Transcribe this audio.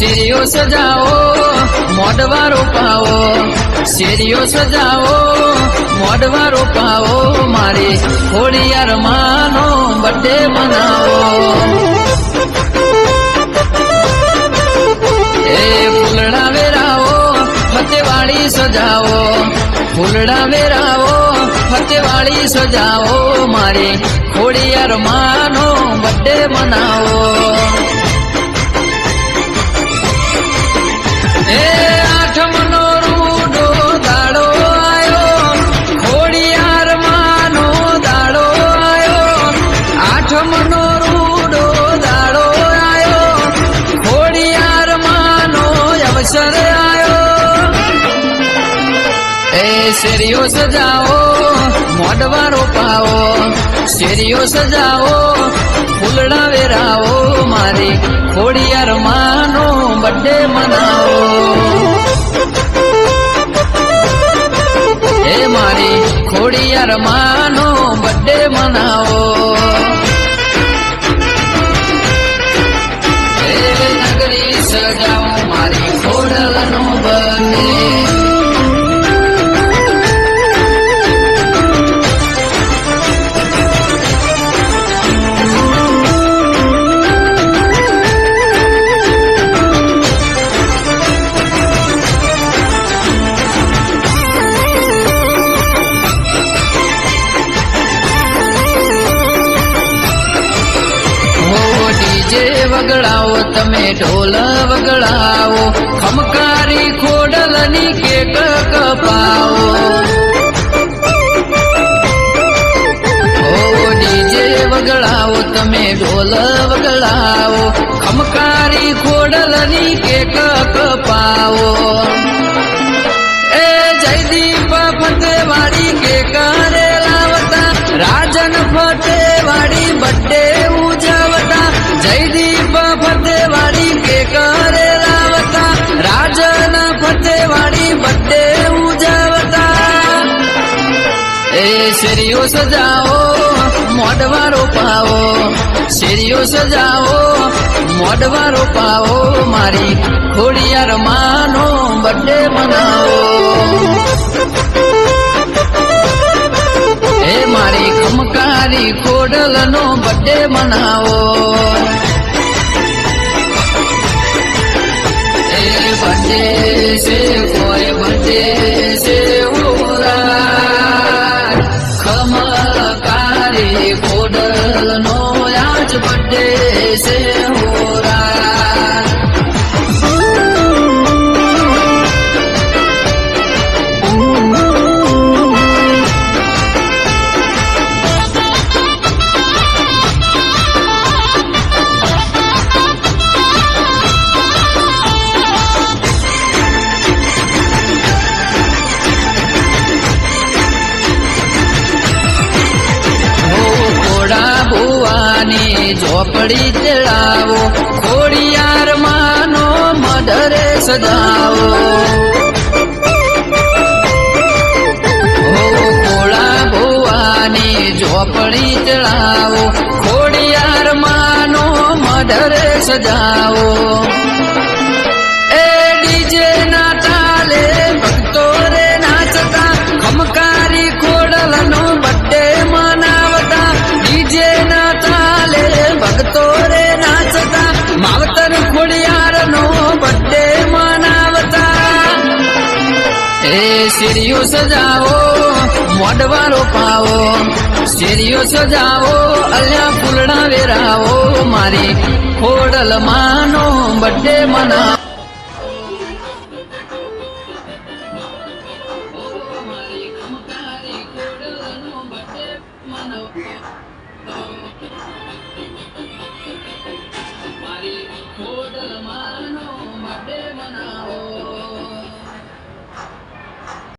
શેરીઓ સજાવો મોઢવા રોપાવો, શેરીઓ સજાવો મોઢવા રોપાવો, મારી ખોડિયાર માનો બર્થડે મનાવો. એ ફૂલડા વેરાવો ફતેવાડી સજાવો, ફૂલડા વેરાવો ફતેવાડી સજાવો, મારી ખોડિયાર માનો બર્થડે મનાવો. એ આઠમનો રૂડો દાડો આયો, ખોડિયાર માનો દાડો આયો, આઠમનો રૂડો દાડો આયો, ખોડિયાર માનો અવસર આયો. એ શેરીઓ સજાવો મોઢવા રોપાવો, શેરીઓ સજાવો ફૂલડા વેરાવો, મારી ખોડિયાર માનો બર્થડે મનાવો. એ મારી ખોડિયાર માનો બર્થડે મનાવો. એ નગરી સજાવો મારી ખોડલનો બર્થડે. વગડાવો તમે ઢોલ વગડાવો, ખમકારી ખોડલની કેક કપાવો. ઓ ડીજે વગડાવો તમે ઢોલ વગડાવો, ખમકારી ખોડલની કેક કપાવો. એ જયદીપ ફતેવાડી કેક રે લાવતા, રાજન ફતેવાડી બર્થડે ઉજવતા, જયદીપ ફતેવાડી કેક રે લાવતા, રાજન ફતેવાડી બર્થડે ઉજવતા. એ શેરીઓ સજાવો મોઢવા રોપાવો, શેરીઓ સજાવો મોઢવા રોપાવો, મારી ખોડિયાર માનો બર્થડે મનાવો. એ મારી ખમકારી ખોડલનો બર્થડે મનાવો. એ બર્થડે છે કોઈ બર્થડે છે ઉરા, ખમકારી ખોડલનો આજ બર્થડે છે ઉરા. ઝોપડી તેડાવો, ખોડિયાર માનો મઢરે સજાવો. ખોળા ભુવાની ઝોપડી તેડાવો, ખોડિયાર માનો મઢરે સજાવો. એ ડીજે ના તાલે ભક્તો રે નાચતા, ખમકારી ખોડલનો બર્થડે મનાવતા, ડીજે ના તાલે ભક્તો રે નાચતા, માવતર ખોડિયારનો બર્થડે મનાવતા. એ શેરીઓ સજાવો મોઢવા રોપાવો, શેરીઓ સજાવો અલ્યા ફૂલડા વેરાવો, મારી ખોડલ માનો બર્થડે મનાવો.